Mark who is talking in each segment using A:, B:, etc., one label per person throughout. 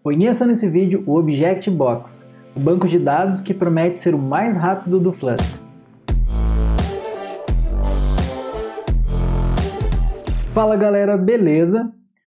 A: Conheça nesse vídeo o ObjectBox, o banco de dados que promete ser o mais rápido do Flutter. Fala galera, beleza?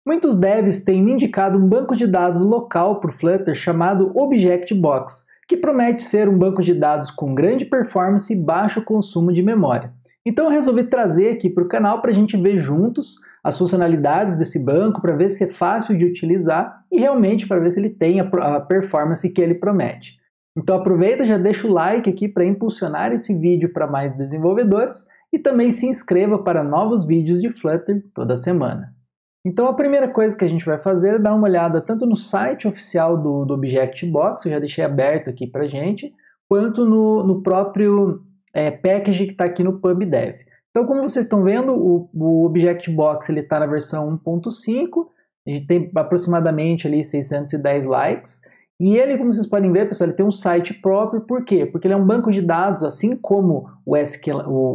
A: Muitos devs têm me indicado um banco de dados local para o Flutter chamado ObjectBox, que promete ser um banco de dados com grande performance e baixo consumo de memória. Então eu resolvi trazer aqui para o canal para a gente ver juntos as funcionalidades desse banco, para ver se é fácil de utilizar e realmente para ver se ele tem a performance que ele promete. Então aproveita, já deixa o like aqui para impulsionar esse vídeo para mais desenvolvedores e também se inscreva para novos vídeos de Flutter toda semana. Então a primeira coisa que a gente vai fazer é dar uma olhada tanto no site oficial do ObjectBox, eu já deixei aberto aqui para a gente, quanto no próprio package que está aqui no PubDev. Então, como vocês estão vendo, o ObjectBox está na versão 1.5, a gente tem aproximadamente ali 610 likes, e ele, como vocês podem ver, pessoal, ele tem um site próprio. Por quê? Porque ele é um banco de dados, assim como o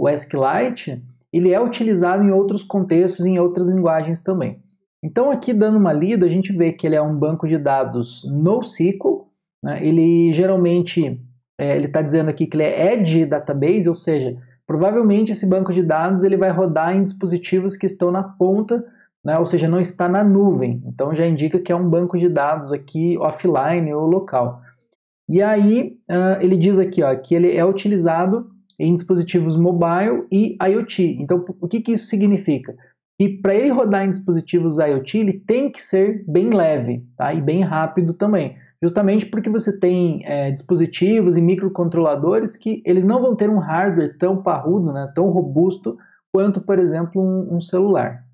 A: SQLite, ele é utilizado em outros contextos e em outras linguagens também. Então, aqui dando uma lida, a gente vê que ele é um banco de dados NoSQL, né? Ele geralmente, ele está dizendo aqui que ele é Edge Database, ou seja, provavelmente esse banco de dados ele vai rodar em dispositivos que estão na ponta, né? Ou seja, não está na nuvem. Então já indica que é um banco de dados aqui offline ou local. E aí ele diz aqui que ele é utilizado em dispositivos mobile e IoT. Então o que isso significa? Que para ele rodar em dispositivos IoT ele tem que ser bem leve, tá? E bem rápido também. Justamente porque você tem dispositivos e microcontroladores que eles não vão ter um hardware tão parrudo, né, tão robusto, quanto, por exemplo, um celular.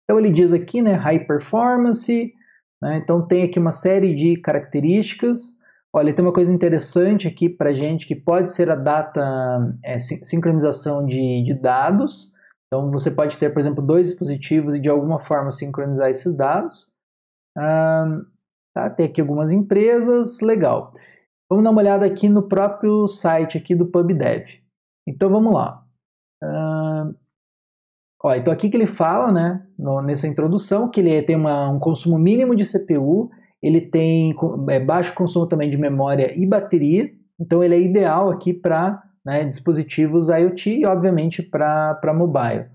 A: Então ele diz aqui, né, high performance, né, então tem aqui uma série de características. Olha, tem uma coisa interessante aqui para a gente, que pode ser a sincronização de dados. Então você pode ter, por exemplo, dois dispositivos e de alguma forma sincronizar esses dados. Tá? Tem aqui algumas empresas, legal. Vamos dar uma olhada aqui no próprio site aqui do PubDev. Então vamos lá. Então aqui que ele fala, né, nessa introdução, que ele tem um consumo mínimo de CPU, ele tem baixo consumo também de memória e bateria, então ele é ideal aqui para, né, dispositivos IoT e obviamente para mobile.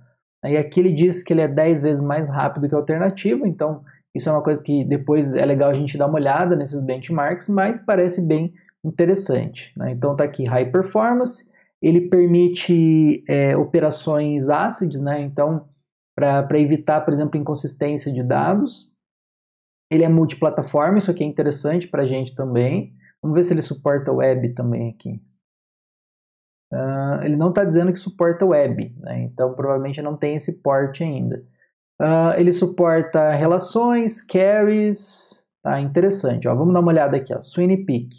A: E aqui ele diz que ele é 10 vezes mais rápido que a alternativa, então isso é uma coisa que depois é legal a gente dar uma olhada nesses benchmarks, mas parece bem interessante, né? Então está aqui High Performance, ele permite operações ACID, né? Então para evitar, por exemplo, inconsistência de dados. Ele é multiplataforma, isso aqui é interessante para a gente também. Vamos ver se ele suporta web também aqui. Ele não está dizendo que suporta web, né? Então provavelmente não tem esse port ainda. Ele suporta relações, carries, tá interessante. Vamos dar uma olhada aqui, SwinPeak.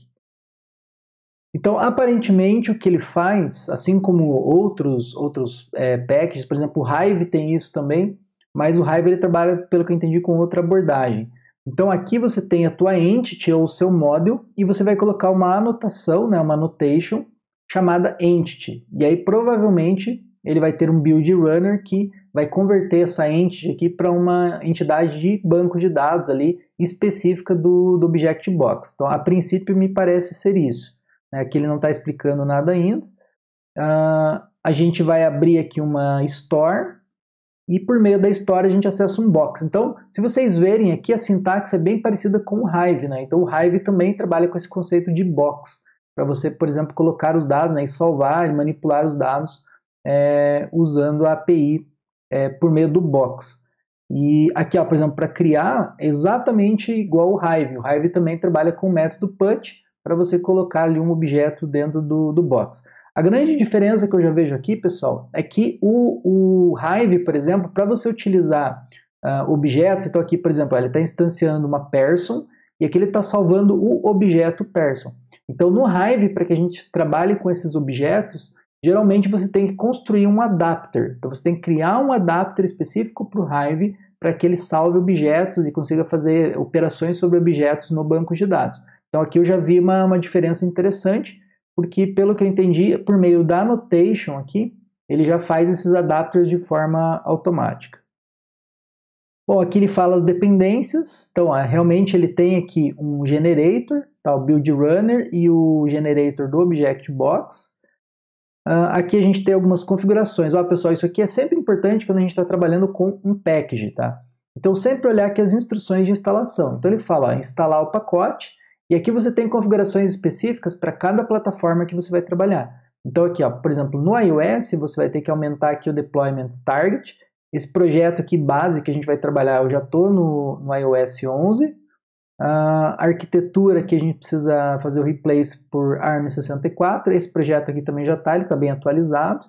A: Então, aparentemente, o que ele faz, assim como outros packages, por exemplo, o Hive tem isso também, mas o Hive ele trabalha, pelo que eu entendi, com outra abordagem. Então, aqui você tem a tua entity ou o seu model e você vai colocar uma anotação, né, uma annotation chamada entity. E aí, provavelmente, ele vai ter um build runner que vai converter essa entity aqui para uma entidade de banco de dados ali específica do ObjectBox. Então, a princípio, me parece ser isso. Aqui ele não está explicando nada ainda. A gente vai abrir aqui uma store e por meio da store a gente acessa um box. Então, se vocês verem aqui, a sintaxe é bem parecida com o Hive, né? Então, o Hive também trabalha com esse conceito de box, para você, por exemplo, colocar os dados, né, e salvar e manipular os dados usando a API por meio do box. E aqui, por exemplo, para criar, é exatamente igual o Hive. O Hive também trabalha com o método put para você colocar ali um objeto dentro do box. A grande diferença que eu já vejo aqui, pessoal, é que o Hive, por exemplo, para você utilizar objetos, então aqui, por exemplo, ele está instanciando uma person e aqui ele está salvando o objeto person. Então, no Hive, para que a gente trabalhe com esses objetos, geralmente você tem que construir um adapter. Então você tem que criar um adapter específico para o Hive para que ele salve objetos e consiga fazer operações sobre objetos no banco de dados. Então aqui eu já vi uma diferença interessante, porque pelo que eu entendi, por meio da annotation aqui, ele já faz esses adapters de forma automática. Bom, aqui ele fala as dependências, então realmente ele tem aqui um generator, tá, o build runner e o generator do Object-Box. Aqui a gente tem algumas configurações. Pessoal, isso aqui é sempre importante quando a gente está trabalhando com um package, tá? Então sempre olhar aqui as instruções de instalação. Então ele fala, instalar o pacote, e aqui você tem configurações específicas para cada plataforma que você vai trabalhar. Então aqui, por exemplo, no iOS você vai ter que aumentar aqui o deployment target. Esse projeto aqui base que a gente vai trabalhar, eu já estou no iOS 11. A arquitetura que a gente precisa fazer o replace por ARM64, esse projeto aqui também já está, ele está bem atualizado.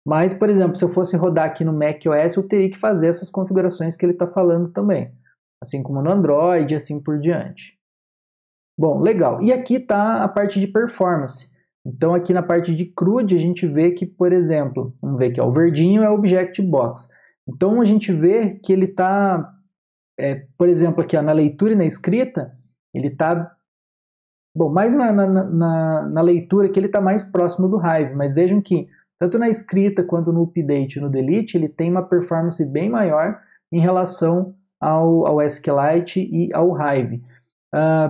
A: Mas, por exemplo, se eu fosse rodar aqui no macOS, eu teria que fazer essas configurações que ele está falando também. Assim como no Android e assim por diante. Bom, legal. E aqui está a parte de performance. Então aqui na parte de CRUD a gente vê que, por exemplo, vamos ver aqui, o verdinho é o Object-Box. Então a gente vê que ele está, por exemplo, aqui na leitura e na escrita, ele está, bom, mais na leitura que ele está mais próximo do Hive, mas vejam que tanto na escrita quanto no update e no delete, ele tem uma performance bem maior em relação ao SQLite e ao Hive.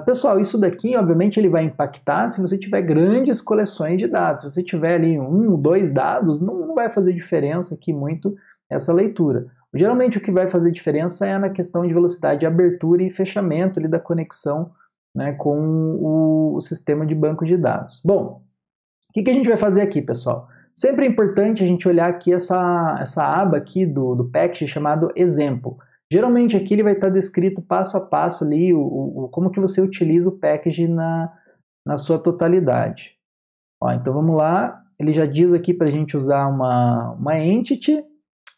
A: Pessoal, isso daqui, obviamente, ele vai impactar se você tiver grandes coleções de dados. Se você tiver ali 1 ou 2 dados, não vai fazer diferença aqui muito essa leitura. Geralmente o que vai fazer diferença é na questão de velocidade de abertura e fechamento ali da conexão, né, com o sistema de banco de dados. Bom, o que a gente vai fazer aqui, pessoal? Sempre é importante a gente olhar aqui essa aba aqui do package chamado Example. Geralmente aqui ele vai estar descrito passo a passo ali como que você utiliza o package na sua totalidade. Então vamos lá, ele já diz aqui para a gente usar uma entity.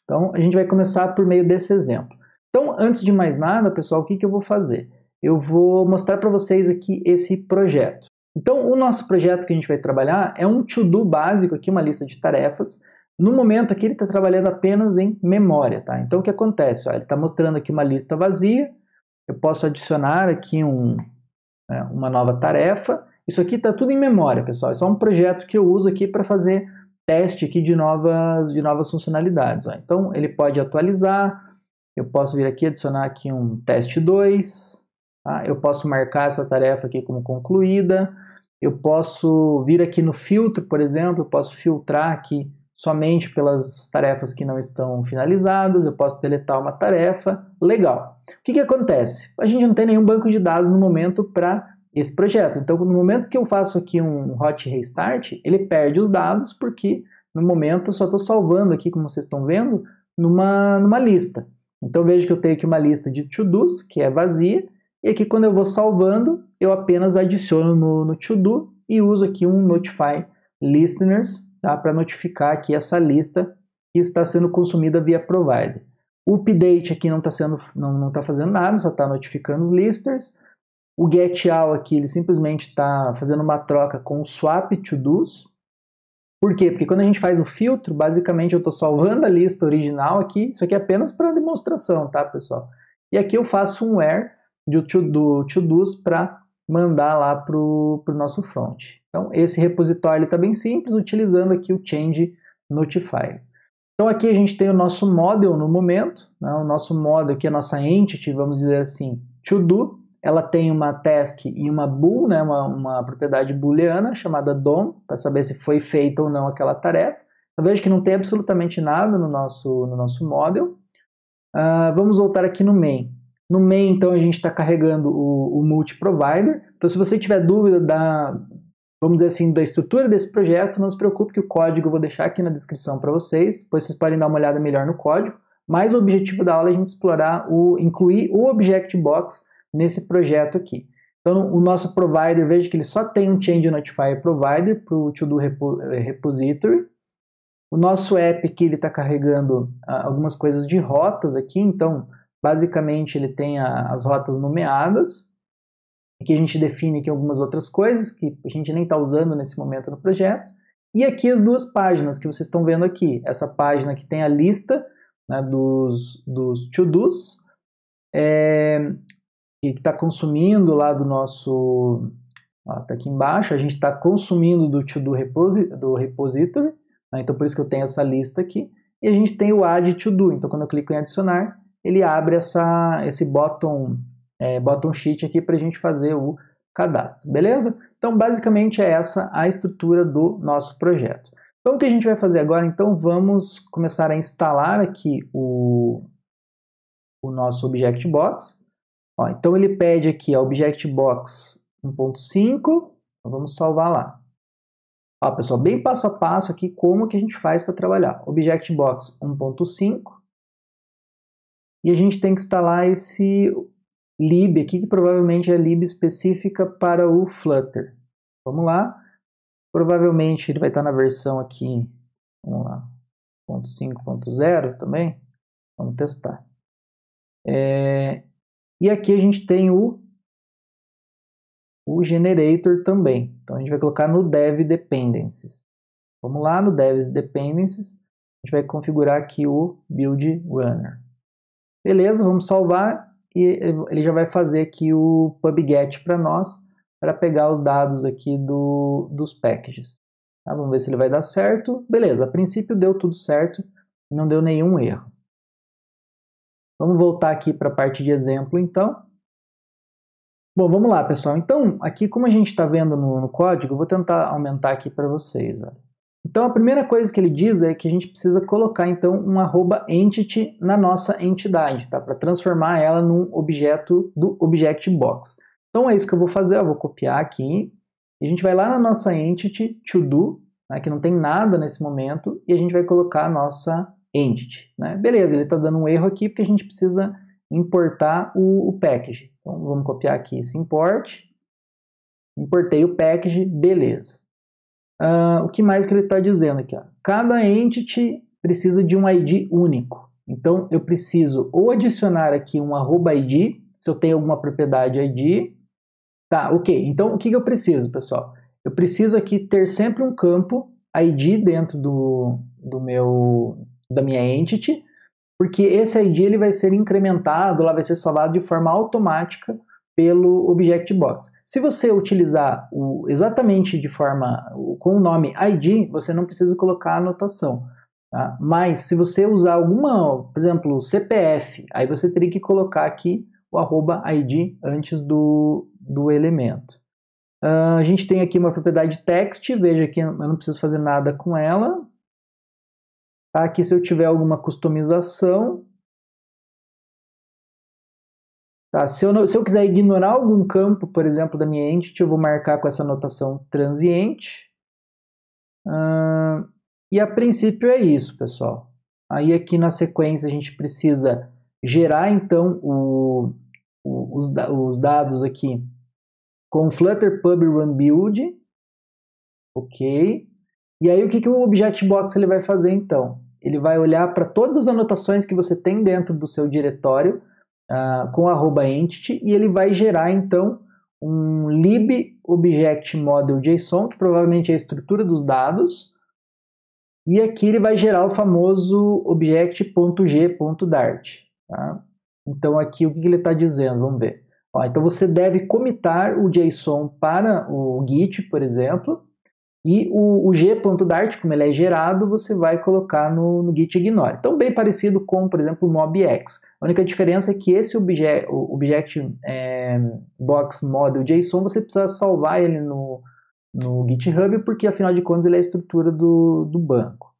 A: Então, a gente vai começar por meio desse exemplo. Então, antes de mais nada, pessoal, o que eu vou fazer? Eu vou mostrar para vocês aqui esse projeto. Então, o nosso projeto que a gente vai trabalhar é um to-do básico, aqui uma lista de tarefas. No momento aqui ele está trabalhando apenas em memória, tá? Então, o que acontece? Ele está mostrando aqui uma lista vazia. Eu posso adicionar aqui uma nova tarefa. Isso aqui está tudo em memória, pessoal. É só um projeto que eu uso aqui para fazer teste aqui de novas funcionalidades. Então ele pode atualizar, eu posso vir aqui adicionar aqui um teste 2, tá? Eu posso marcar essa tarefa aqui como concluída, eu posso vir aqui no filtro, por exemplo, eu posso filtrar aqui somente pelas tarefas que não estão finalizadas, eu posso deletar uma tarefa, legal. O que acontece? A gente não tem nenhum banco de dados no momento para esse projeto. Então, no momento que eu faço aqui um hot restart, ele perde os dados porque no momento eu só estou salvando aqui, como vocês estão vendo, numa lista. Então, vejo que eu tenho aqui uma lista de to-dos, que é vazia, e aqui quando eu vou salvando, eu apenas adiciono no to-do e uso aqui um notify listeners, tá, para notificar aqui essa lista que está sendo consumida via provider. O update aqui não está fazendo nada, só está notificando os listers. O getAll aqui, ele simplesmente está fazendo uma troca com o swap to-dos. Por quê? Porque quando a gente faz o filtro, basicamente eu estou salvando a lista original aqui, isso aqui é apenas para demonstração, tá, pessoal? E aqui eu faço um where do to-dos para mandar lá para o nosso front. Então, esse repositório está bem simples, utilizando aqui o change notifier. Então, aqui a gente tem o nosso model no momento, né? O nosso model aqui, a nossa entity, vamos dizer assim, to-do. Ela tem uma task e uma bool, né, uma propriedade booleana chamada DOM, para saber se foi feita ou não aquela tarefa. Eu vejo que não tem absolutamente nada no nosso model. Vamos voltar aqui no main. No main, então, a gente está carregando o multi-provider. Então, se você tiver dúvida vamos dizer assim, da estrutura desse projeto, não se preocupe que o código eu vou deixar aqui na descrição para vocês. Depois vocês podem dar uma olhada melhor no código. Mas o objetivo da aula é a gente explorar, incluir o Object-Box nesse projeto aqui. Então, o nosso provider, veja que ele só tem um change notifier provider para o to-do repository. O nosso app aqui, ele está carregando algumas coisas de rotas aqui, então, basicamente, ele tem as rotas nomeadas. Aqui a gente define aqui algumas outras coisas que a gente nem está usando nesse momento no projeto. E aqui as duas páginas que vocês estão vendo aqui. Essa página que tem a lista, né, dos to-dos, que está consumindo lá do nosso... Está aqui embaixo, a gente está consumindo do to-do repository, né, então por isso que eu tenho essa lista aqui. E a gente tem o add to-do, então quando eu clico em adicionar, ele abre esse bottom sheet aqui para a gente fazer o cadastro, beleza? Então, basicamente é essa a estrutura do nosso projeto. Então, o que a gente vai fazer agora? Então, vamos começar a instalar aqui o nosso ObjectBox. Ó, então, ele pede aqui a ObjectBox 1.5, então vamos salvar lá. Ó, pessoal, bem passo a passo aqui como que a gente faz para trabalhar. ObjectBox 1.5 e a gente tem que instalar esse lib aqui, que provavelmente é a lib específica para o Flutter. Vamos lá. Provavelmente ele vai estar na versão aqui, vamos lá, 1.5.0 também. Vamos testar. E aqui a gente tem o generator também. Então a gente vai colocar no dev dependencies. Vamos lá no dev dependencies. A gente vai configurar aqui o build runner. Beleza, vamos salvar e ele já vai fazer aqui o pubget para nós, para pegar os dados aqui dos packages. Tá, vamos ver se ele vai dar certo. Beleza, a princípio deu tudo certo, não deu nenhum erro. Vamos voltar aqui para a parte de exemplo, então. Bom, vamos lá, pessoal. Então, aqui, como a gente está vendo no código, eu vou tentar aumentar aqui para vocês. Olha. Então, a primeira coisa que ele diz é que a gente precisa colocar, então, um @entity na nossa entidade, tá? Para transformar ela num objeto do ObjectBox. Então, é isso que eu vou fazer. Eu vou copiar aqui. E a gente vai lá na nossa entity, to do, né, que não tem nada nesse momento, e a gente vai colocar a nossa entity. Né? Beleza, ele está dando um erro aqui porque a gente precisa importar o package. Então, vamos copiar aqui esse import. Importei o package, beleza. O que mais que ele está dizendo aqui? Ó? Cada entity precisa de um ID único. Então, eu preciso ou adicionar aqui um @id, se eu tenho alguma propriedade ID. Tá, ok. Então, o que eu preciso, pessoal? Eu preciso aqui ter sempre um campo ID dentro da minha entity, porque esse ID ele vai ser incrementado, lá vai ser salvado de forma automática pelo ObjectBox. Se você utilizar exatamente com o nome ID, você não precisa colocar a anotação. Tá? Mas se você usar alguma, por exemplo, CPF, aí você teria que colocar aqui o @id antes do elemento. A gente tem aqui uma propriedade text, veja que eu não preciso fazer nada com ela. Aqui, se eu tiver alguma customização, tá? Se eu quiser ignorar algum campo, por exemplo, da minha entity, eu vou marcar com essa anotação transiente. E a princípio é isso, pessoal. Aí aqui na sequência a gente precisa gerar então os dados aqui com Flutter Pub Run Build. Ok. E aí o que o ObjectBox ele vai fazer então? Ele vai olhar para todas as anotações que você tem dentro do seu diretório com @entity e ele vai gerar então um lib object model JSON, que provavelmente é a estrutura dos dados, e aqui ele vai gerar o famoso object.g.dart. Tá? Então aqui o que ele está dizendo? Vamos ver. Ó, então você deve commitar o JSON para o Git, por exemplo, e o g.dart, como ele é gerado, você vai colocar no git ignore. Então, bem parecido com, por exemplo, o mobx. A única diferença é que esse ObjectBox Model JSON, você precisa salvar ele no GitHub, porque, afinal de contas, ele é a estrutura do banco.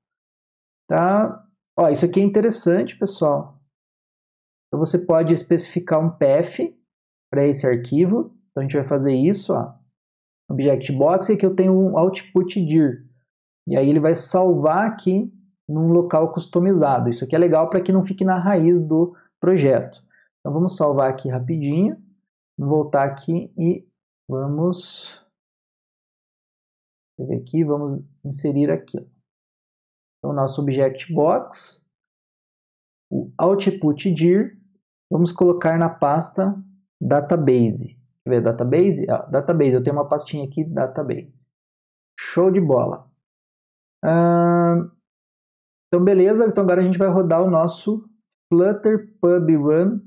A: Tá? Ó, isso aqui é interessante, pessoal. Então, você pode especificar um path para esse arquivo. Então, a gente vai fazer isso, ó. ObjectBox, e aqui eu tenho um output dir. E aí ele vai salvar aqui num local customizado. Isso aqui é legal para que não fique na raiz do projeto. Então vamos salvar aqui rapidinho. Vamos voltar aqui e vamos ver aqui, vamos inserir aqui. Então, o nosso ObjectBox, o output dir, vamos colocar na pasta database. Quer ver database? Database, eu tenho uma pastinha aqui, database. Show de bola. Então, beleza. Então, agora a gente vai rodar o nosso Flutter Pub Run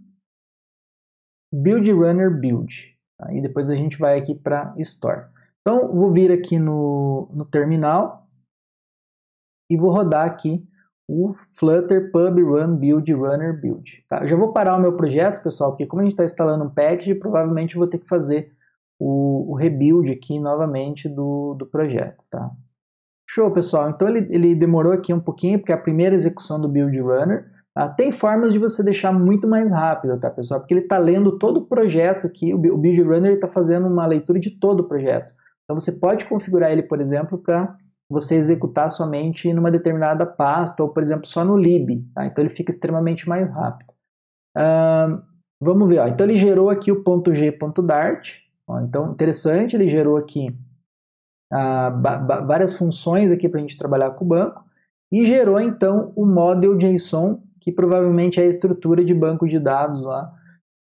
A: Build Runner Build. Tá? E depois a gente vai aqui para Store. Então, vou vir aqui no terminal e vou rodar aqui o Flutter Pub Run Build Runner Build. Tá? Eu já vou parar o meu projeto, pessoal, porque como a gente está instalando um package, provavelmente eu vou ter que fazer o rebuild aqui novamente do projeto. Tá? Show, pessoal. Então ele demorou aqui um pouquinho, porque é a primeira execução do Build Runner. Tá? Tem formas de você deixar muito mais rápido, tá, pessoal? Porque ele está lendo todo o projeto aqui, o Build Runner está fazendo uma leitura de todo o projeto. Então você pode configurar ele, por exemplo, para você executar somente numa determinada pasta, ou por exemplo, só no lib. Tá? Então ele fica extremamente mais rápido. Vamos ver, ó. Então ele gerou aqui o .g.dart. Então, interessante, ele gerou aqui várias funções aqui para a gente trabalhar com o banco, e gerou então o model.json, que provavelmente é a estrutura de banco de dados lá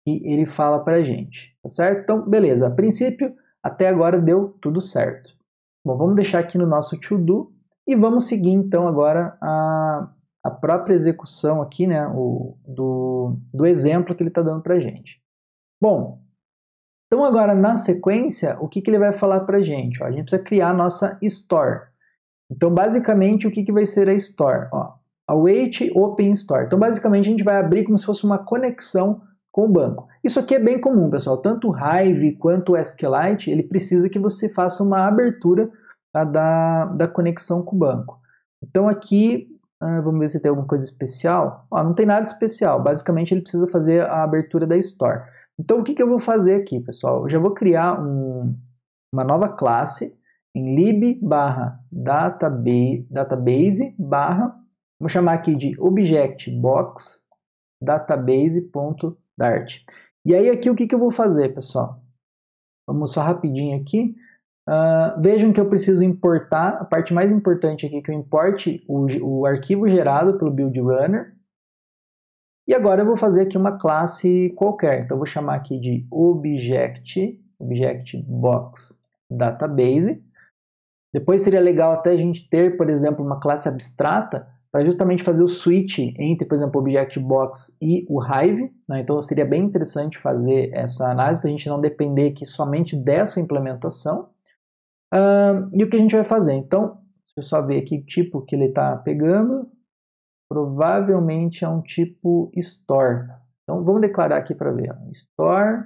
A: que ele fala para a gente, tá certo? Então, beleza, a princípio, até agora deu tudo certo. Bom, vamos deixar aqui no nosso to-do e vamos seguir então agora a própria execução aqui, né, do exemplo que ele está dando para a gente. Bom, então agora na sequência, o que ele vai falar para a gente? Ó, a gente precisa criar a nossa store. Então basicamente o que vai ser a store? Ó, await open store. Então basicamente a gente vai abrir como se fosse uma conexão com o banco. Isso aqui é bem comum, pessoal. Tanto o Hive quanto o SQLite, ele precisa que você faça uma abertura, tá, da conexão com o banco. Então aqui, vamos ver se tem alguma coisa especial. Ó, não tem nada especial. Basicamente ele precisa fazer a abertura da store. Então o que eu vou fazer aqui, pessoal? Eu já vou criar uma nova classe em lib/database vou chamar aqui de objectBox database.dart. E aí aqui o que eu vou fazer, pessoal? Vamos só rapidinho aqui. Vejam que eu preciso importar, a parte mais importante aqui, que eu importe o arquivo gerado pelo Build Runner. E agora eu vou fazer aqui uma classe qualquer. Então eu vou chamar aqui de objectBox database. Depois seria legal até a gente ter, por exemplo, uma classe abstrata para justamente fazer o switch entre, por exemplo, o objectBox e o Hive. Né? Então seria bem interessante fazer essa análise para a gente não depender aqui somente dessa implementação. E o que a gente vai fazer? Então, deixa eu só ver aqui o tipo que ele está pegando. Provavelmente é um tipo store. Então vamos declarar aqui para ver. Store.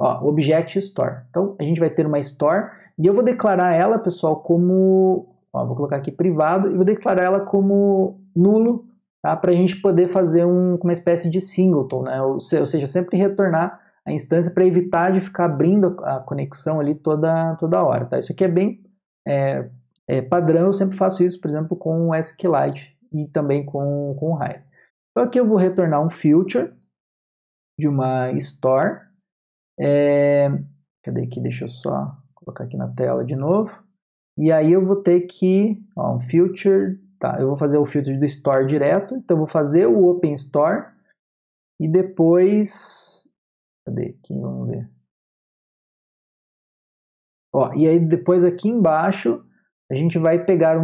A: Ó, object store. Então a gente vai ter uma store e eu vou declarar ela, pessoal, como... Ó, vou colocar aqui privado e vou declarar ela como nulo, tá? Para a gente poder fazer uma espécie de singleton, né? Ou seja, sempre retornar a instância para evitar de ficar abrindo a conexão ali toda hora. Tá? Isso aqui é bem padrão, eu sempre faço isso, por exemplo, com o SQLite e também com o Hive. Então aqui eu vou retornar um filter de uma store. Cadê aqui? Deixa eu só colocar aqui na tela de novo. E aí eu vou ter que, um filter, tá, eu vou fazer o filtro do store direto, então eu vou fazer o open store e depois, cadê aqui, vamos ver. Ó, e aí depois aqui embaixo a gente vai pegar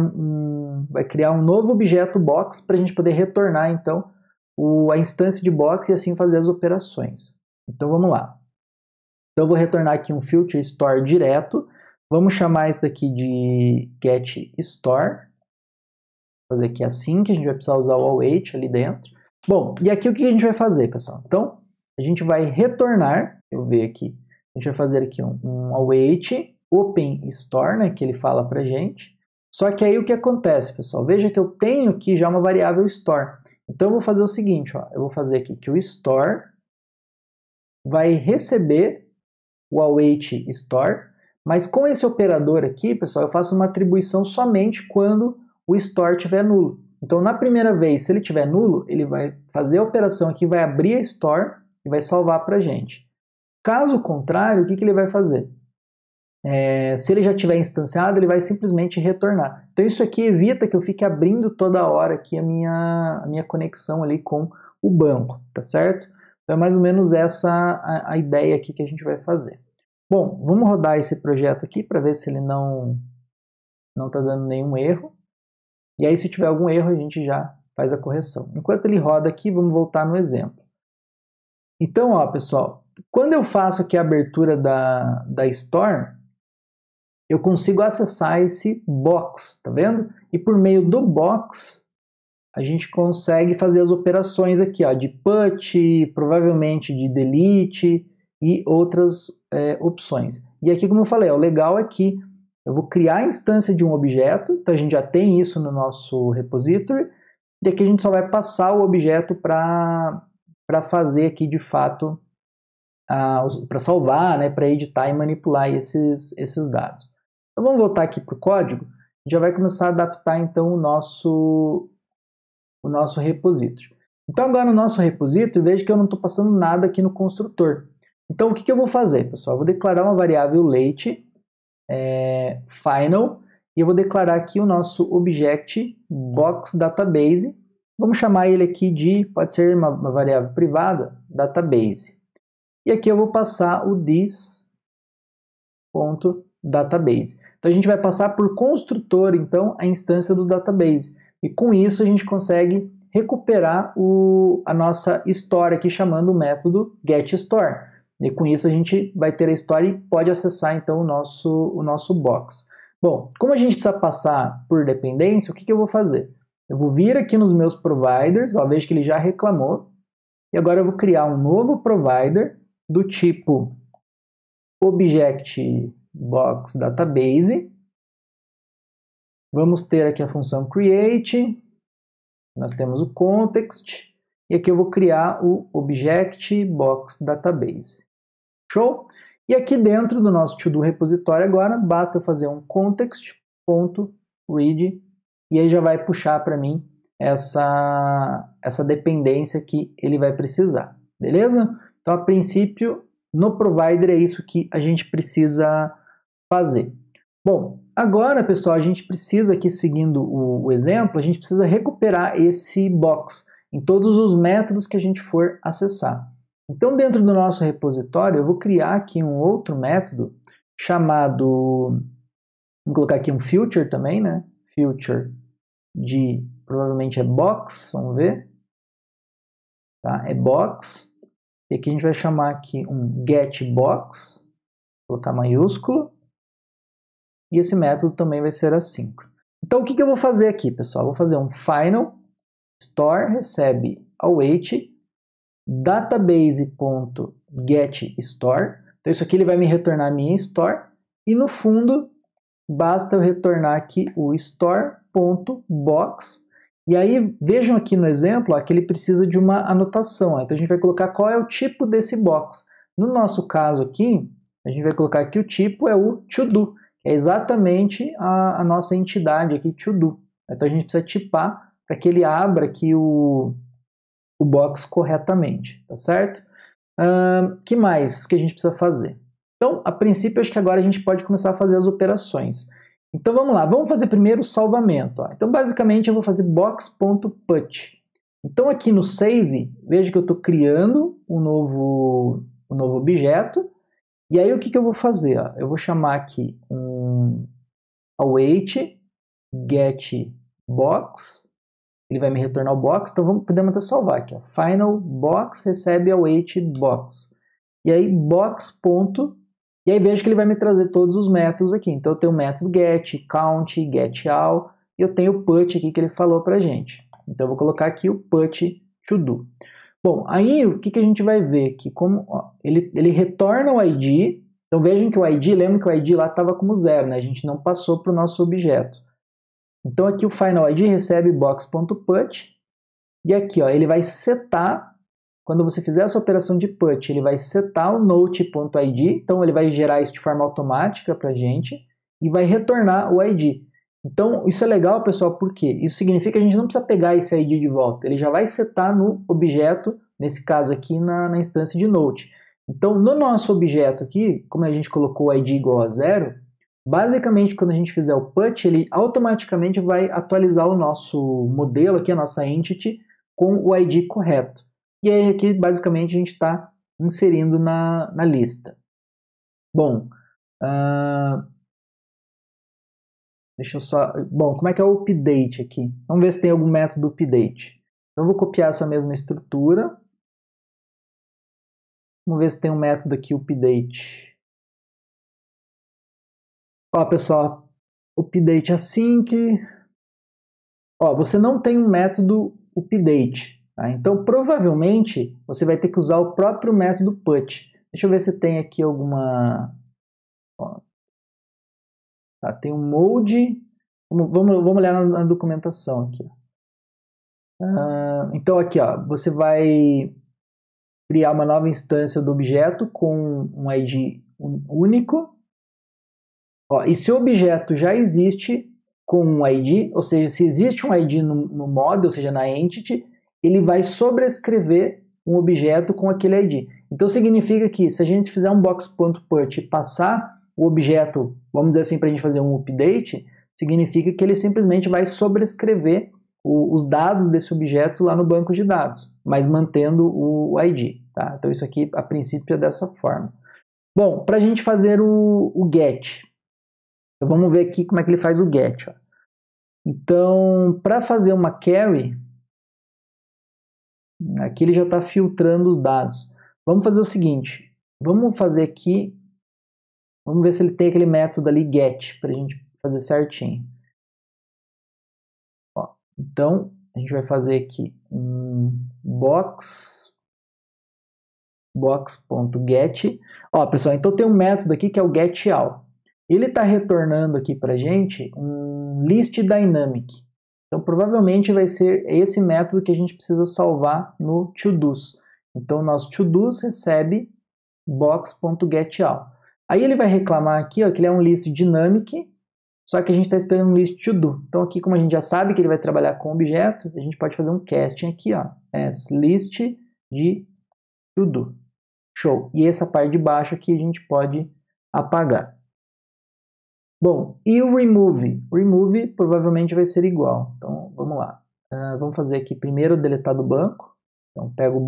A: vai criar um novo objeto box para a gente poder retornar então a instância de box e assim fazer as operações. Então vamos lá. Então eu vou retornar aqui um filter store direto. Vamos chamar isso daqui de getStore. Vou fazer aqui assim, que a gente vai precisar usar o await ali dentro. Bom, e aqui o que a gente vai fazer, pessoal? Então, a gente vai retornar, deixa eu ver aqui, a gente vai fazer aqui um await open store, né, que ele fala pra gente. Só que aí o que acontece, pessoal? Veja que eu tenho aqui já uma variável store. Então eu vou fazer o seguinte, ó, eu vou fazer aqui que o store vai receber o await store, mas com esse operador aqui, pessoal, eu faço uma atribuição somente quando o store estiver nulo. Então, na primeira vez, se ele estiver nulo, ele vai fazer a operação aqui, vai abrir a store e vai salvar para a gente. Caso contrário, o que ele vai fazer? Se ele já tiver instanciado, ele vai simplesmente retornar. Então, isso aqui evita que eu fique abrindo toda hora aqui a minha conexão ali com o banco, tá certo? Então, é mais ou menos essa a ideia aqui que a gente vai fazer. Bom, vamos rodar esse projeto aqui para ver se ele não está dando nenhum erro. E aí, se tiver algum erro, a gente já faz a correção. Enquanto ele roda aqui, vamos voltar no exemplo. Então, ó, pessoal, quando eu faço aqui a abertura da Store, eu consigo acessar esse box, tá vendo? E por meio do box, a gente consegue fazer as operações aqui, ó, de put, provavelmente de delete e outras opções. E aqui, como eu falei, o legal é que eu vou criar a instância de um objeto, então a gente já tem isso no nosso repository, e aqui a gente só vai passar o objeto para fazer aqui de fato, para salvar, né, para editar e manipular esses dados. Então vamos voltar aqui para o código, a gente já vai começar a adaptar então o nosso repository. Então agora no nosso repository, veja que eu não estou passando nada aqui no construtor. Então o que eu vou fazer, pessoal? Eu vou declarar uma variável late, final, e eu vou declarar aqui o nosso object box database. Vamos chamar ele aqui de, pode ser uma variável privada, database. E aqui eu vou passar o this.database. Então a gente vai passar por construtor, então, a instância do database. E com isso a gente consegue recuperar a nossa história aqui chamando o método getStore. E com isso a gente vai ter a história e pode acessar então o nosso box. Bom, como a gente precisa passar por dependência, o que eu vou fazer? Eu vou vir aqui nos meus providers, ó, vejo que ele já reclamou, e agora eu vou criar um novo provider do tipo object box database. Vamos ter aqui a função create, nós temos o context, e aqui eu vou criar o object box database. Show? E aqui dentro do nosso to-do repositório agora, basta eu fazer um context.read, e aí já vai puxar para mim essa dependência que ele vai precisar. Beleza? Então, a princípio, no provider é isso que a gente precisa fazer. Bom, agora, pessoal, a gente precisa aqui, seguindo o exemplo, a gente precisa recuperar esse box em todos os métodos que a gente for acessar. Então, dentro do nosso repositório, eu vou criar aqui um outro método chamado, vou colocar aqui um future também, né? Future de, provavelmente é box, vamos ver. Tá? É box. E aqui a gente vai chamar aqui um getBox, vou colocar maiúsculo. E esse método também vai ser assim. Então, o que eu vou fazer aqui, pessoal? Eu vou fazer um final store recebe await database.getStore. Então, isso aqui ele vai me retornar a minha store. E no fundo, basta eu retornar aqui o store.box. E aí, vejam aqui no exemplo ó, que ele precisa de uma anotação. Ó. Então, a gente vai colocar qual é o tipo desse box. No nosso caso aqui, a gente vai colocar que o tipo é o to-do. É exatamente a nossa entidade aqui, to-do. Então, a gente precisa tipar para que ele abra aqui o box corretamente, tá certo? Que mais que a gente precisa fazer? Então, a princípio, acho que agora a gente pode começar a fazer as operações. Então, vamos lá. Vamos fazer primeiro o salvamento. Ó. Então, basicamente, eu vou fazer box.put. Então, aqui no save, veja que eu estou criando um novo objeto. E aí, o que eu vou fazer? Ó? Eu vou chamar aqui um await getBox. Ele vai me retornar o box, então podemos até salvar aqui. Ó. Final box recebe await box. E aí, box. E aí, vejo que ele vai me trazer todos os métodos aqui. Então, eu tenho o método get, count, getAll, e eu tenho o put aqui que ele falou pra gente. Então, eu vou colocar aqui o put to-do. Bom, aí o que a gente vai ver? Que como ó, ele retorna o ID. Então, vejam que o ID, lembra que o ID lá estava como 0, né? A gente não passou para o nosso objeto. Então, aqui o final ID recebe box.put, e aqui ó, ele vai setar, quando você fizer essa operação de put, ele vai setar o note.id, então ele vai gerar isso de forma automática para a gente, e vai retornar o ID. Então, isso é legal, pessoal, porque isso significa que a gente não precisa pegar esse ID de volta, ele já vai setar no objeto, nesse caso aqui, na instância de note. Então, no nosso objeto aqui, como a gente colocou o ID igual a 0, basicamente, quando a gente fizer o put, ele automaticamente vai atualizar o nosso modelo aqui, a nossa entity, com o ID correto. E aí aqui, basicamente, a gente está inserindo na lista. Bom, deixa eu só... Bom, como é que é o update aqui? Vamos ver se tem algum método update. Então, eu vou copiar essa mesma estrutura. Vamos ver se tem um método aqui update. Ó, pessoal, update async. Ó, você não tem um método update, tá? Então provavelmente você vai ter que usar o próprio método put. Deixa eu ver se tem aqui alguma... Ó, tá, tem um mode. Vamos olhar na documentação aqui. Então aqui, ó, você vai criar uma nova instância do objeto com um ID único. Ó, e se o objeto já existe com um ID, ou seja, se existe um ID no model, ou seja, na entity, ele vai sobrescrever um objeto com aquele ID. Então significa que se a gente fizer um box.put e passar o objeto, vamos dizer assim, para a gente fazer um update, significa que ele simplesmente vai sobrescrever os dados desse objeto lá no banco de dados, mas mantendo o ID. Tá? Então isso aqui, a princípio, é dessa forma. Bom, para a gente fazer o get, então vamos ver aqui como é que ele faz o get. Ó. Então, para fazer uma carry, aqui ele já está filtrando os dados. Vamos fazer o seguinte, vamos fazer aqui, vamos ver se ele tem aquele método ali get, para a gente fazer certinho. Ó, então, a gente vai fazer aqui um box.get. Ó, pessoal, então tem um método aqui que é o getAll. Ele está retornando aqui para a gente um list dynamic. Então, provavelmente vai ser esse método que a gente precisa salvar no todos. Então, o nosso todos recebe box.getAll. Aí ele vai reclamar aqui ó, que ele é um list dynamic, só que a gente está esperando um list todo. Então, aqui, como a gente já sabe que ele vai trabalhar com objeto, a gente pode fazer um casting aqui, ó, as list de todo. Show. E essa parte de baixo aqui a gente pode apagar. Bom, e o remove? Remove provavelmente vai ser igual. Então, vamos lá. Vamos fazer aqui primeiro deletar do banco. Então, pego o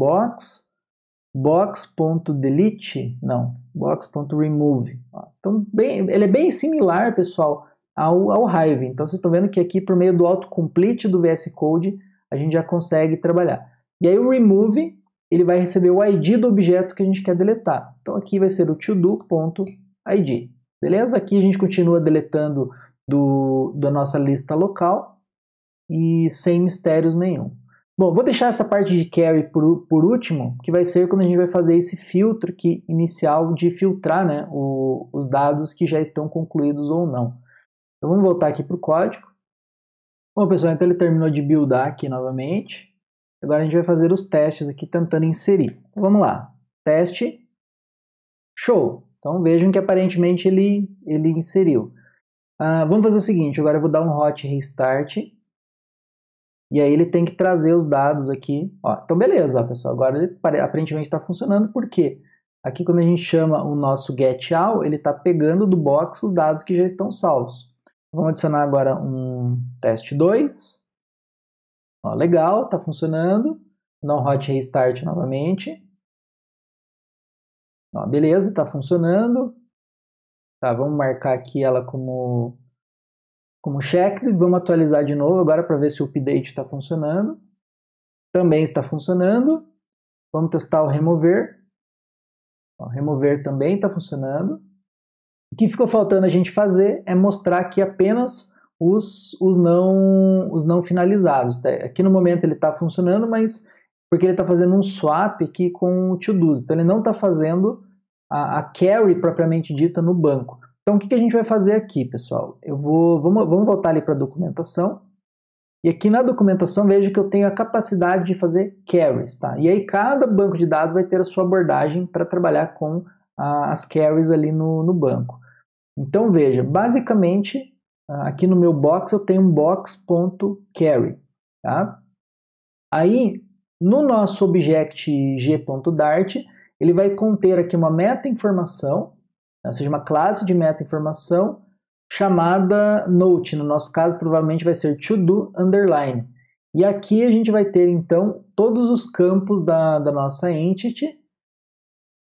A: box.delete, não, box.remove. Então, ele é bem similar, pessoal, ao Hive. Então, vocês estão vendo que aqui, por meio do autocomplete do VS Code, a gente já consegue trabalhar. E aí, o remove, ele vai receber o ID do objeto que a gente quer deletar. Então, aqui vai ser o todo.id. Beleza? Aqui a gente continua deletando da nossa lista local e sem mistérios nenhum. Bom, vou deixar essa parte de carry por último, que vai ser quando a gente vai fazer esse filtro aqui inicial de filtrar, né, os dados que já estão concluídos ou não. Então vamos voltar aqui para o código. Bom, pessoal, então ele terminou de buildar aqui novamente. Agora a gente vai fazer os testes aqui tentando inserir. Então, vamos lá. Teste. Show. Então vejam que aparentemente ele inseriu. Vamos fazer o seguinte, agora eu vou dar um hot restart. E aí ele tem que trazer os dados aqui. Ó, então beleza, pessoal, agora ele aparentemente está funcionando, por quê? Aqui quando a gente chama o nosso getAll, ele está pegando do box os dados que já estão salvos. Vamos adicionar agora um teste 2. Ó, legal, está funcionando. Dá um hot restart novamente. Ó, beleza, está funcionando. Tá, vamos marcar aqui ela como checked e vamos atualizar de novo agora para ver se o update está funcionando. Também está funcionando. Vamos testar o remover. Ó, remover também está funcionando. O que ficou faltando a gente fazer é mostrar aqui apenas os não finalizados. Tá? Aqui no momento ele está funcionando, mas porque ele está fazendo um swap aqui com o todos. Então ele não está fazendo a carry propriamente dita no banco. Então o que a gente vai fazer aqui, pessoal? Vamos voltar ali para a documentação. E aqui na documentação veja que eu tenho a capacidade de fazer carries. Tá? E aí cada banco de dados vai ter a sua abordagem para trabalhar com as carries ali no banco. Então veja, basicamente aqui no meu box eu tenho um box.carry. Tá? Aí no nosso object g.dart, ele vai conter aqui uma meta-informação, ou seja, uma classe de meta-informação chamada note. No nosso caso, provavelmente vai ser todo underline. E aqui a gente vai ter, então, todos os campos da nossa entity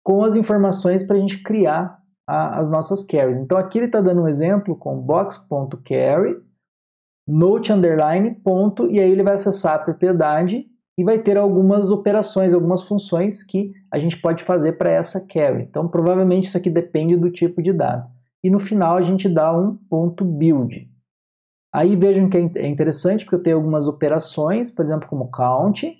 A: com as informações para a gente criar as nossas carries. Então, aqui ele está dando um exemplo com box.carry, note underline, ponto, e aí ele vai acessar a propriedade e vai ter algumas operações, algumas funções que a gente pode fazer para essa carry. Então, provavelmente isso aqui depende do tipo de dado. e no final a gente dá um ponto build. Aí vejam que é interessante porque eu tenho algumas operações, por exemplo, como count,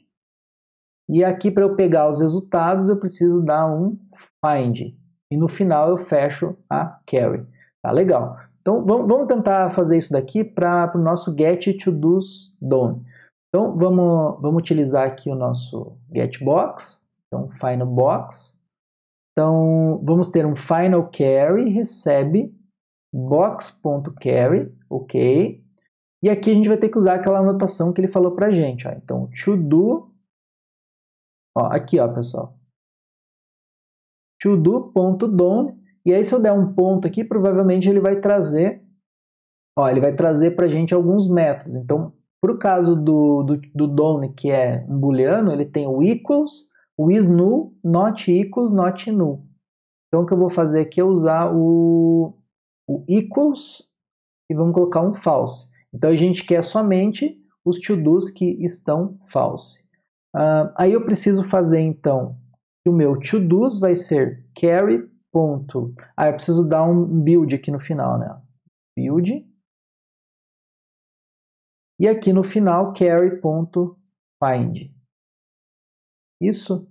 A: e aqui para eu pegar os resultados eu preciso dar um find, e no final eu fecho a query. Tá legal. Então vamos tentar fazer isso daqui para o nosso get to do's done. Então vamos utilizar aqui o nosso getBox, então final box. Então vamos ter um final carry recebe box.carry, ok. E aqui a gente vai ter que usar aquela anotação que ele falou pra gente, ó. Então to do, ó, aqui ó pessoal, to do.done, e aí se eu der um ponto aqui, provavelmente ele vai trazer, ó, ele vai trazer pra gente alguns métodos. Então para o caso do done, que é um booleano, ele tem o equals, o is null, not equals, not null. Então o que eu vou fazer aqui é usar o equals e vamos colocar um false. Então a gente quer somente os to-dos que estão false. Aí eu preciso fazer então que o meu to-dos vai ser carry. Eu preciso dar um build aqui no final, né? Build. E aqui no final carry.find. Isso.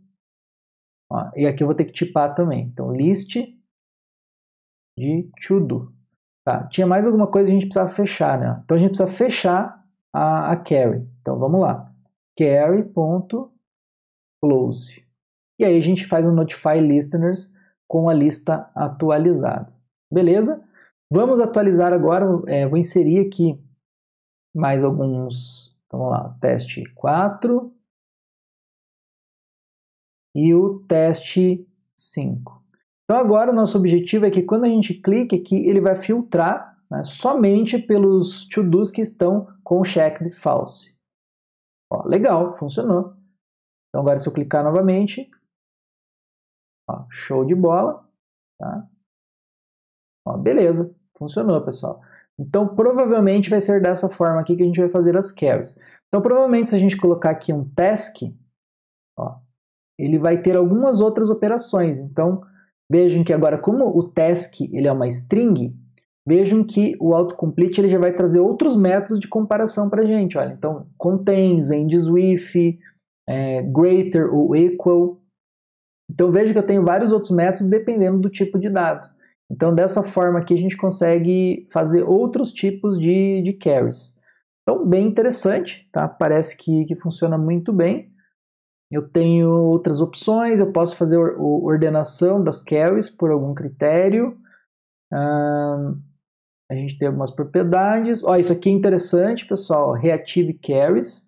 A: Ó, e aqui eu vou ter que tipar também. Então list de to-do. Tá, tinha mais alguma coisa que a gente precisava fechar, né? Então a gente precisa fechar a carry. Então vamos lá. Carry.close. E aí a gente faz um notify listeners com a lista atualizada. Beleza? Vamos atualizar agora. Vou inserir aqui mais alguns. Então vamos lá. Teste 4 e o teste 5. Então agora o nosso objetivo é que quando a gente clica aqui, ele vai filtrar, né, somente pelos to-dos que estão com o check de false. Ó, legal, funcionou. Então agora se eu clicar novamente, ó, show de bola. Tá? Ó, beleza, funcionou, pessoal. Então provavelmente vai ser dessa forma aqui que a gente vai fazer as carries. Então provavelmente se a gente colocar aqui um task, ó, ele vai ter algumas outras operações. Então vejam que agora, como o task ele é uma string, vejam que o autocomplete ele já vai trazer outros métodos de comparação para a gente. Olha, então, contains, ends with, greater ou equal. Então, veja que eu tenho vários outros métodos dependendo do tipo de dado. Então, dessa forma aqui, a gente consegue fazer outros tipos de carries. Então, bem interessante, tá? Parece que funciona muito bem. Eu tenho outras opções, eu posso fazer ordenação das carries por algum critério. A gente tem algumas propriedades. Ó, isso aqui é interessante, pessoal, reactive carries.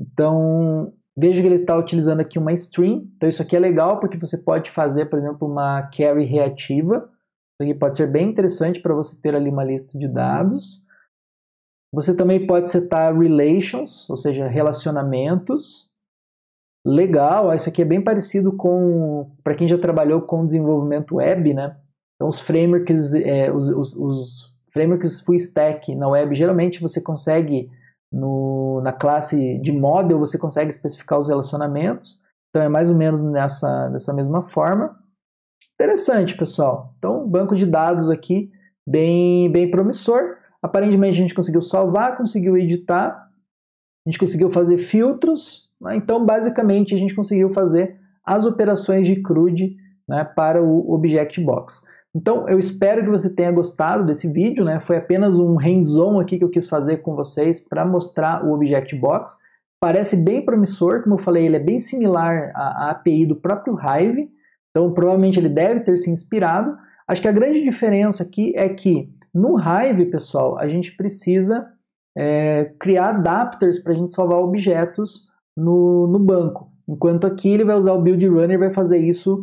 A: Então, veja que ele está utilizando aqui uma string. Então, isso aqui é legal porque você pode fazer, por exemplo, uma carry reativa. Isso aqui pode ser bem interessante para você ter ali uma lista de dados. Você também pode setar relations, ou seja, relacionamentos. Legal, isso aqui é bem parecido com, para quem já trabalhou com desenvolvimento web, né? Então os frameworks, os frameworks full stack na web, geralmente você consegue, na classe de model, você consegue especificar os relacionamentos. Então é mais ou menos dessa mesma forma. Interessante, pessoal. Então, banco de dados aqui bem promissor. Aparentemente a gente conseguiu salvar, conseguiu editar, a gente conseguiu fazer filtros. Então, basicamente, a gente conseguiu fazer as operações de CRUD, né, para o ObjectBox. Então, eu espero que você tenha gostado desse vídeo, né? Foi apenas um hands-on aqui que eu quis fazer com vocês para mostrar o ObjectBox. Parece bem promissor, como eu falei, ele é bem similar à API do próprio Hive, então provavelmente ele deve ter se inspirado. Acho que a grande diferença aqui é que no Hive, pessoal, a gente precisa criar adapters para a gente salvar objetos no banco, enquanto aqui ele vai usar o Build Runner e vai fazer isso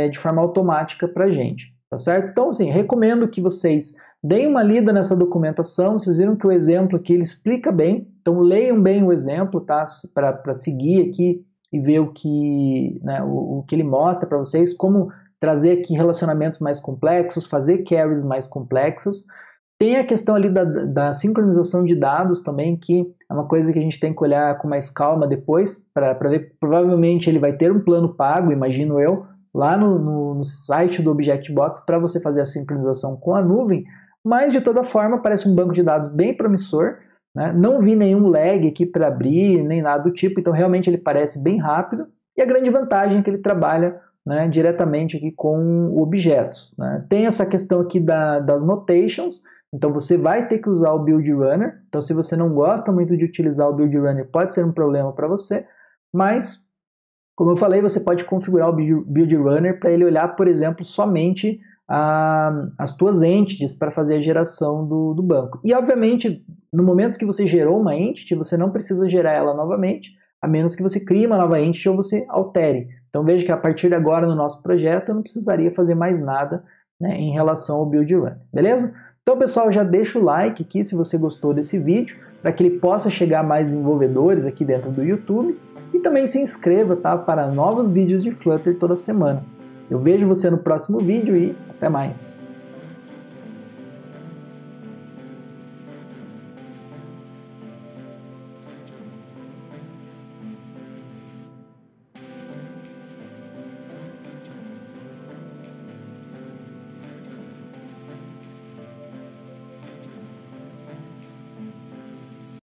A: de forma automática para a gente, tá certo? Então, assim, recomendo que vocês deem uma lida nessa documentação. Vocês viram que o exemplo aqui ele explica bem, então leiam bem o exemplo, tá? Para seguir aqui e ver o que ele mostra para vocês, como trazer aqui relacionamentos mais complexos, fazer carries mais complexas. Tem a questão ali da sincronização de dados também, que é uma coisa que a gente tem que olhar com mais calma depois, para ver que provavelmente ele vai ter um plano pago, imagino eu, lá no site do ObjectBox para você fazer a sincronização com a nuvem, mas de toda forma parece um banco de dados bem promissor, né? Não vi nenhum lag aqui para abrir, nem nada do tipo, então realmente ele parece bem rápido, e a grande vantagem é que ele trabalha, né, diretamente aqui com objetos, né? Tem essa questão aqui das notations, então você vai ter que usar o Build Runner, então se você não gosta muito de utilizar o Build Runner pode ser um problema para você, mas como eu falei, você pode configurar o Build Runner para ele olhar, por exemplo, somente as tuas entities para fazer a geração do banco. E obviamente, no momento que você gerou uma entity, você não precisa gerar ela novamente, a menos que você crie uma nova entity ou você altere. Então veja que a partir de agora no nosso projeto eu não precisaria fazer mais nada, né, em relação ao Build Runner, beleza? Então pessoal, já deixa o like aqui se você gostou desse vídeo, para que ele possa chegar a mais desenvolvedores aqui dentro do YouTube, e também se inscreva, tá, para novos vídeos de Flutter toda semana. Eu vejo você no próximo vídeo e até mais!